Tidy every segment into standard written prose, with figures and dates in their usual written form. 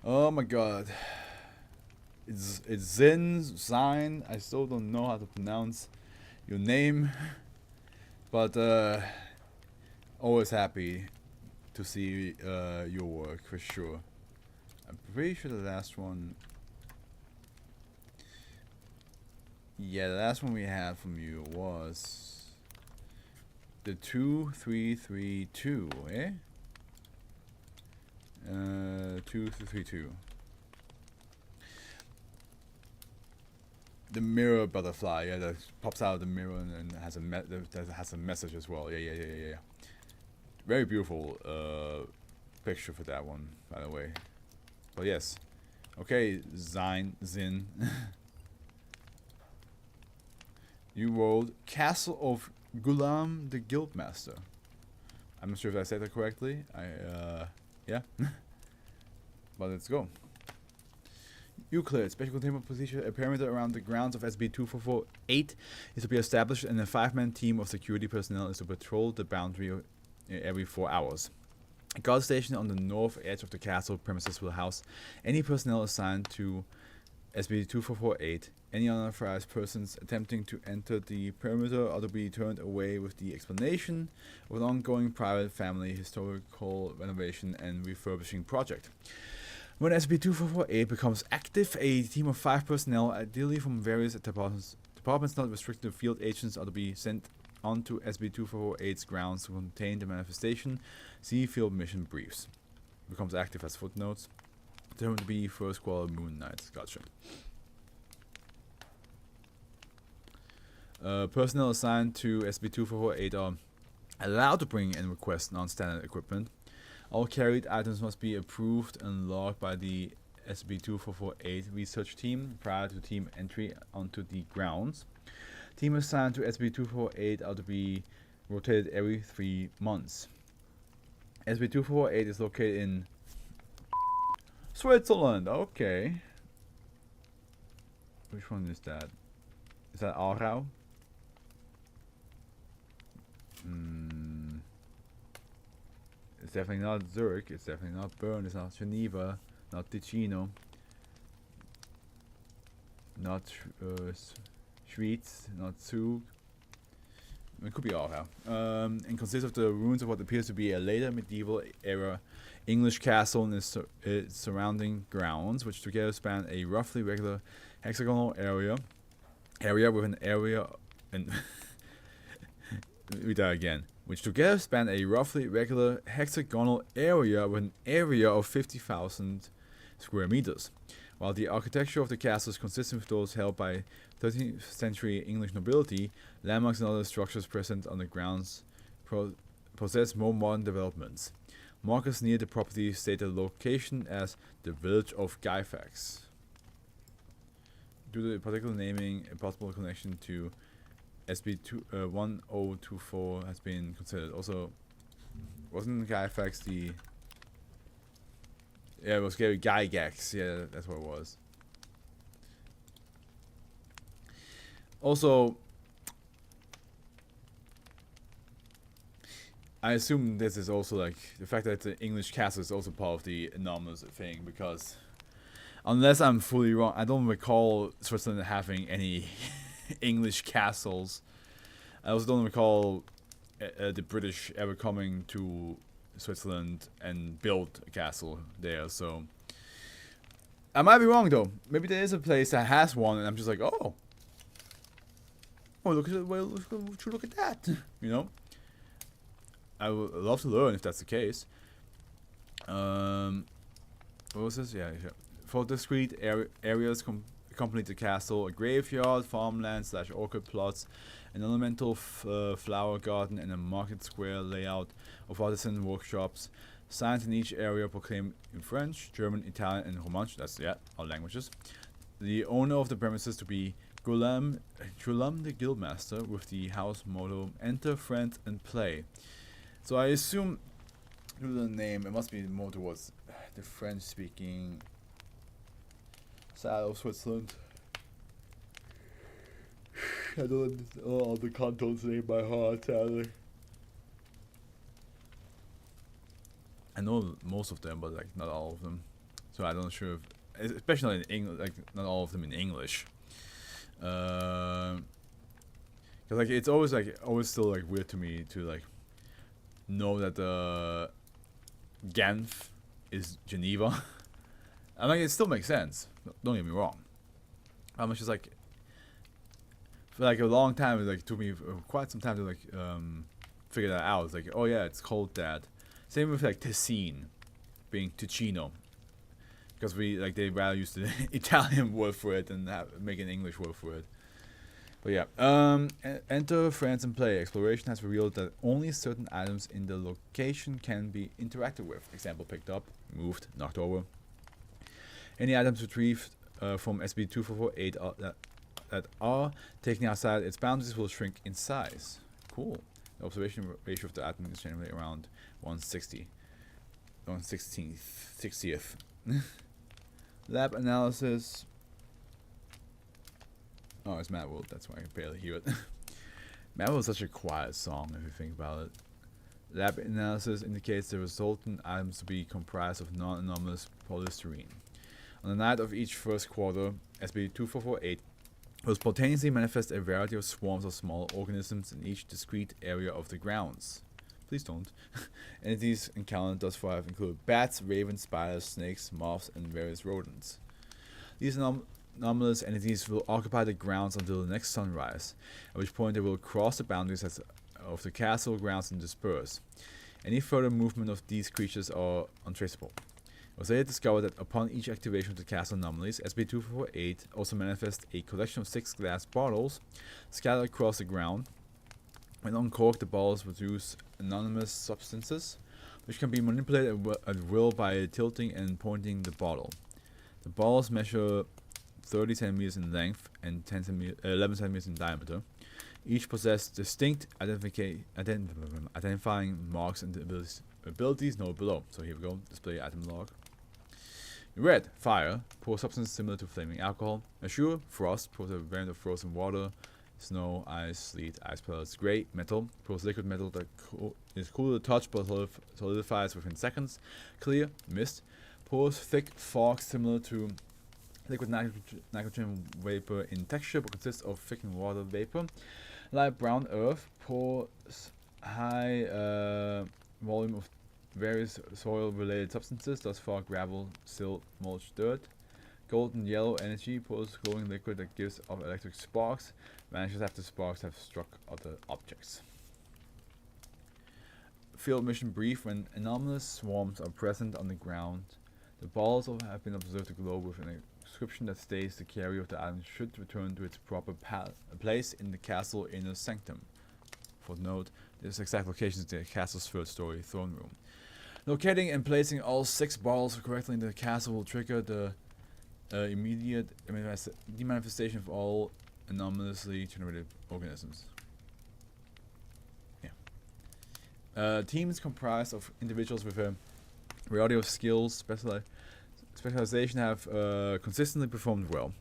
Oh my god. It's Zine. I still don't know how to pronounce your name. But always happy to see your work for sure. I'm pretty sure the last one. Yeah, the last one we had from you was the 2332, eh? 2332. The mirror butterfly, yeah, that pops out of the mirror and has that has a message as well. Yeah. Very beautiful picture for that one, by the way. But yes, okay, Zin. You rolled Castle of Guillaume the Guildmaster. I'm not sure if I said that correctly. Yeah. But let's go. Euclid, special containment procedure, a perimeter around the grounds of SB-2448 is to be established, and a 5-man team of security personnel is to patrol the boundary every 4 hours. A guard station on the north edge of the castle premises will house any personnel assigned to SB-2448. Any unauthorized persons attempting to enter the perimeter are to be turned away with the explanation of an ongoing private family historical renovation and refurbishing project. When SB-2448 becomes active, a team of 5 personnel, ideally from various departments not restricted to field agents, are to be sent onto SB-2448's grounds to contain the manifestation. See field mission briefs. Becomes active as footnotes. Determined to be first quarter Moon Knights. Gotcha. Personnel assigned to SB-2448 are allowed to bring and request non-standard equipment. All carried items must be approved and logged by the SB-2448 research team prior to team entry onto the grounds. Team assigned to SB-248 are to be rotated every 3 months. SB-248 is located in Switzerland. Okay. Which one is that? Is that Aarau? It's definitely not Zurich. It's definitely not Bern. It's not Geneva. Not Ticino. Not Schwyz. Not Zug. It could be Aarau. And consists of the ruins of what appears to be a later medieval era English castle and its surrounding grounds, which together span a roughly regular hexagonal area with an area and read that again. Which together span a roughly regular hexagonal area with an area of 50,000 square meters. While the architecture of the castle is consistent with those held by 13th century English nobility, landmarks and other structures present on the grounds possess more modern developments. Markers near the property state the location as the village of Gyfax. Due to the particular naming, a possible connection to SB-1024 has been considered. Also, wasn't Gyfax the... Yeah, it was Gygax. Yeah, that's what it was. Also, I assume this is also like the fact that the English castle is also part of the anomalous thing, because unless I'm fully wrong, I don't recall Switzerland having any English castles. I also don't recall the British ever coming to Switzerland and build a castle there, so I might be wrong though. Maybe there is a place that has one and I'm just like, oh look at it, well, look at that. You know, I would love to learn if that's the case. What was this? Yeah. For discrete areas accompany the castle, a graveyard, farmland / orchard plots, an ornamental flower garden, and a market square layout of artisan workshops. Signs in each area proclaim in French, German, Italian, and Romansh, that's all languages, the owner of the premises to be Guillaume the Guildmaster, with the house motto, enter, friend, and play. So I assume, due to the name, it must be more towards the French-speaking side of Switzerland. I don't know all the cantons name by heart, sadly. I know most of them, but like not all of them. So I'm not sure if, especially in English, like not all of them in English. Cause like it's always still like weird to me to like know that Genf is Geneva. I mean, it still makes sense. Don't get me wrong. I'm just like, for like a long time, it like took me quite some time to like figure that out. It's like, oh yeah, it's called that. Same with like Ticino being Ticino, because we like they rather use the Italian word for it than make an English word for it. But yeah, enter friends and play. Exploration has revealed that only certain items in the location can be interacted with. Example: picked up, moved, knocked over. Any items retrieved from SCP-2448 that are taken outside its boundaries will shrink in size. Cool. The observation ratio of the item is generally around 160. 1/60th. Lab analysis. Oh, it's Mad World, that's why I can barely hear it. Mad World is such a quiet song if you think about it. Lab analysis indicates the resultant items to be comprised of non-anomalous polystyrene. On the night of each first quarter, SCP-2448 will spontaneously manifest a variety of swarms of small organisms in each discrete area of the grounds. Please don't. Entities encountered thus far have included bats, ravens, spiders, snakes, moths, and various rodents. These anomalous entities will occupy the grounds until the next sunrise, at which point they will cross the boundaries of the castle grounds and disperse. Any further movement of these creatures are untraceable. It was later discovered that upon each activation of the castle anomalies, SCP-2448 also manifests a collection of 6 glass bottles scattered across the ground. When uncorked, the bottles produce anonymous substances, which can be manipulated at will by tilting and pointing the bottle. The bottles measure 30 centimeters in length and 11 centimeters in diameter. Each possess distinct identifying marks and abilities noted below. So here we go, display item log. Red, fire, pour substance similar to flaming alcohol. Azure, frost, pours a variant of frozen water. Snow, ice, sleet, ice pellets. Gray, metal, pours liquid metal that is cool to touch but solidifies within seconds. Clear, mist, pours thick fog similar to liquid nitrogen vapor in texture but consists of thickened water vapor. Light brown earth, pours high volume of various soil-related substances, thus fog, gravel, silt, mulch, dirt. Golden yellow energy, pours glowing liquid that gives off electric sparks, vanishes after sparks have struck other objects. Field mission brief: when anomalous swarms are present on the ground, the balls have been observed to glow with an inscription that states the carrier of the item should return to its proper place in the castle inner sanctum. Footnote: this exact location is the castle's third-story throne room. Locating and placing all 6 balls correctly in the castle will trigger the immediate demanifestation of all anomalously generated organisms. Yeah. Teams comprised of individuals with a variety of skills, specialization have consistently performed well.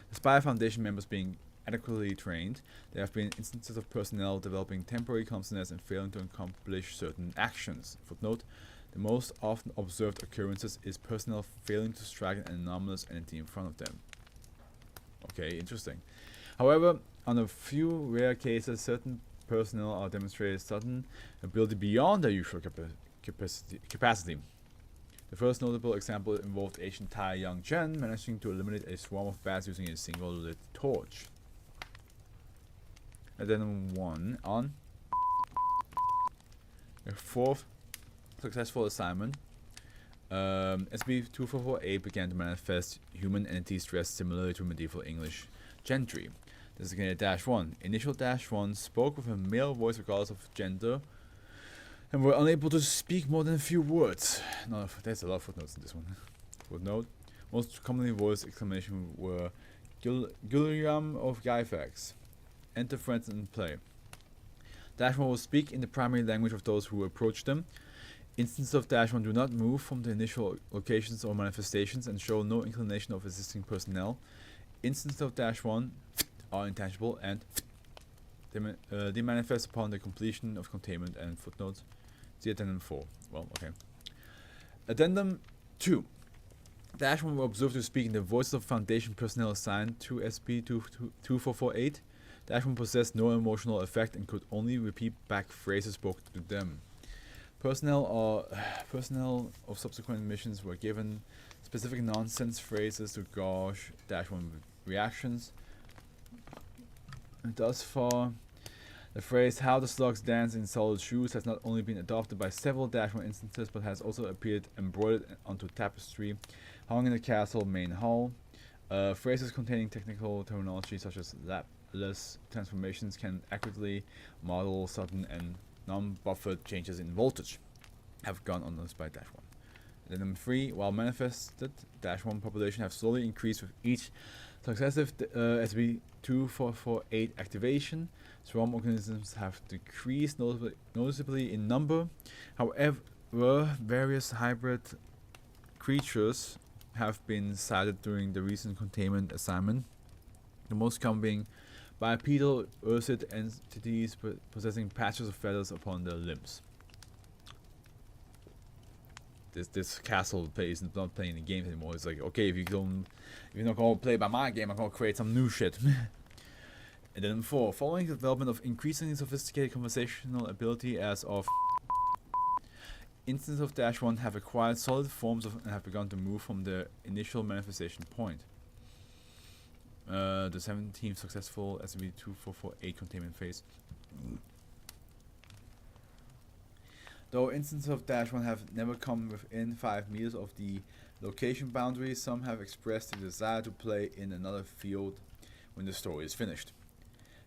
Despite Foundation members being adequately trained, there have been instances of personnel developing temporary clumsiness and failing to accomplish certain actions. Footnote: the most often observed occurrences is personnel failing to strike an anomalous entity in front of them. Okay, interesting. However, on a few rare cases, certain personnel are demonstrated sudden ability beyond their usual capacity. The first notable example involved Agent Tai Young Chen managing to eliminate a swarm of bats using a single lit torch. Addendum 1 on a 4th successful assignment. SCP-2448 began to manifest human entities dressed similarly to medieval English gentry. Designated -1. Initial -1 spoke with a male voice regardless of gender and were unable to speak more than a few words. No, there's a lot of footnotes in this one. Footnote: most commonly voiced exclamations were Guillaume of Gyfax. Enter friends and play. -1 will speak in the primary language of those who approach them. Instances of -1 do not move from the initial locations or manifestations and show no inclination of assisting personnel. Instances of -1 are intangible and they manifest upon the completion of containment and footnotes. See Addendum 4. Well, okay. Addendum 2. Dash-1 were observed to speak in the voices of Foundation personnel assigned to SCP-2448. Dash-1 possessed no emotional effect and could only repeat back phrases spoken to them. Personnel of subsequent missions were given specific nonsense phrases to gauge Dash-1 reactions. Thus far, the phrase "how the slugs dance in solid shoes" has not only been adopted by several Dash-1 instances, but has also appeared embroidered onto tapestry hung in the castle main hall. Phrases containing technical terminology such as Laplace transformations can accurately model sudden and non-buffered changes in voltage have gone unnoticed by Dash-1. Then number 3, while manifested, Dash-1 population have slowly increased with each successive SCP-2448 activation. Swarm organisms have decreased noticeably in number. However, various hybrid creatures have been sighted during the recent containment assignment. The most common being bipedal ursid entities possessing patches of feathers upon their limbs. This castle is not playing the game anymore. It's like, okay, if you're not gonna play by my game, I'm gonna create some new shit. And then 4, following the development of increasingly sophisticated conversational ability as of instances of Dash-1 have acquired solid forms and have begun to move from their initial manifestation point. The 17th successful SCP-2448 containment phase. Though instances of Dash-1 have never come within 5 meters of the location boundary, some have expressed the desire to play in another field when the story is finished.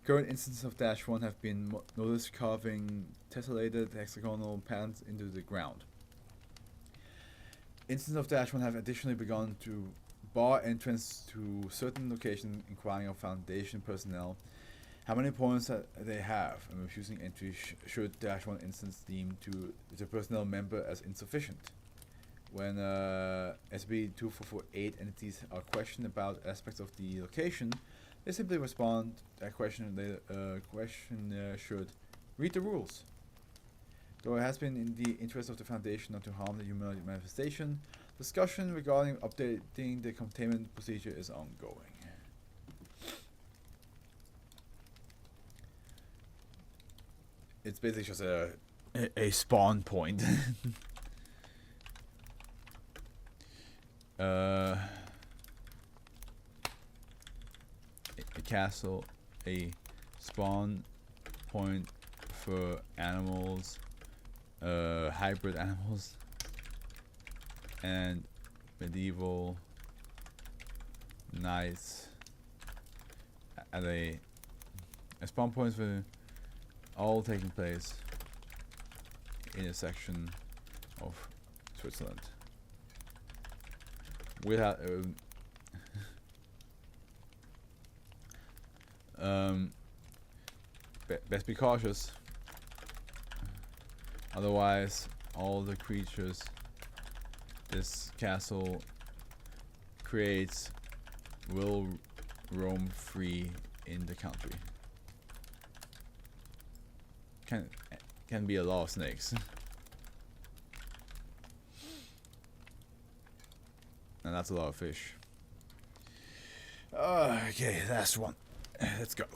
Current instances of Dash-1 have been noticed carving tessellated hexagonal patterns into the ground. Instances of Dash-1 have additionally begun to bar entrance to certain locations, inquiring of Foundation personnel how many points that they have, and refusing entry should Dash-1 instance deem to the personnel member as insufficient. When SCP-2448 entities are questioned about aspects of the location, they simply respond that question should read the rules. Though it has been in the interest of the Foundation not to harm the human manifestation, discussion regarding updating the containment procedure is ongoing. It's basically just a spawn point. A castle, a spawn point for animals, hybrid animals, and medieval knights at a spawn points for all taking place in a section of Switzerland. Without best be cautious, otherwise all the creatures this castle creates will roam free in the country. Can be a lot of snakes. And that's a lot of fish. Okay, last one. Let's go.